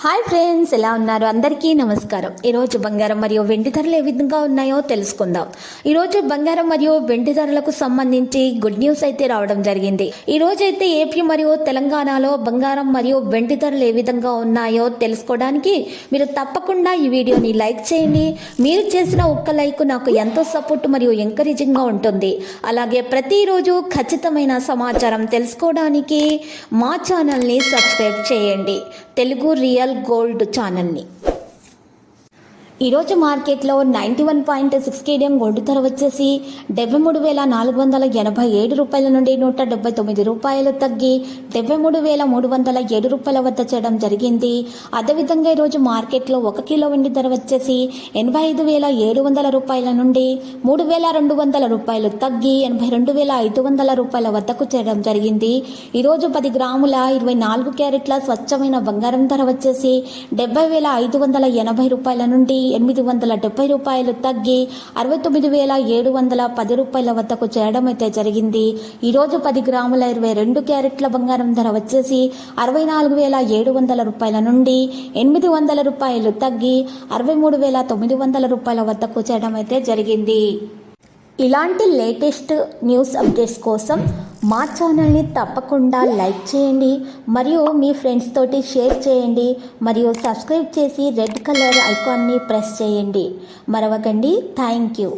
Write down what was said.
Hi friends, ఎలా ఉన్నారు? అందరికీ నమస్కారం. ఈరోజు బంగారం మరియు వెండి ధరలు ఏ విధంగా ఉన్నాయో తెలుసుకుందాం. ఈరోజు బంగారం మరియు వెండి ధరలకు సంబంధించి గుడ్ న్యూస్ అయితే రావడం జరిగింది. ఈ రోజు అయితే ఏపీ మరియు తెలంగాణలో బంగారం మరియు వెండి ధరలు ఏ విధంగా ఉన్నాయో తెలుసుకోవడానికి మీరు తప్పకుండా ఈ వీడియోని లైక్ చేయండి. మీరు చేసిన ఒక్క లైక్ నాకు ఎంతో సపోర్ట్ మరియు ఎంకరేజింగ్గా ఉంటుంది. అలాగే ప్రతిరోజు ఖచ్చితమైన సమాచారం తెలుసుకోవడానికి మా ఛానల్ని సబ్స్క్రైబ్ చేయండి, తెలుగు రియల్ గోల్డ్ ఛానల్ని. ఈరోజు మార్కెట్లో 91.6 కేడియం గోల్డ్ ధర వచ్చేసి 73,487 రూపాయల నుండి 179 రూపాయలు తగ్గి 73,307 రూపాయల వద్ద చేయడం జరిగింది. అదేవిధంగా ఈరోజు మార్కెట్లో 1 కిలో వెండి ధర వచ్చేసి 85,700 రూపాయల నుండి 3,200 రూపాయలు తగ్గి 82,500 రూపాయల వద్దకు చేయడం జరిగింది. ఈరోజు 10 గ్రాముల 24 క్యారెట్ల స్వచ్ఛమైన బంగారం ధర వచ్చేసి 70,580 రూపాయల నుండి 870 రూపాయలు తగ్గి 69,710 రూపాయల వద్దకు చేయడం అయితే జరిగింది. ఈరోజు 10 గ్రాముల 22 క్యారెట్ల బంగారం ధర వచ్చేసి 64,700 రూపాయల నుండి 800 రూపాయలు తగ్గి 63,900 రూపాయల వద్దకు చేయడం అయితే జరిగింది. ఇలాంటి లేటెస్ట్ న్యూస్ అప్డేట్స్ కోసం మా ఛానల్ని తప్పకుండా లైక్ చేయండి మరియు మీ ఫ్రెండ్స్ తోటి షేర్ చేయండి మరియు సబ్స్క్రైబ్ చేసి రెడ్ కలర్ ఐకాన్ని ప్రెస్ చేయండి. మరవకండి. Thank you.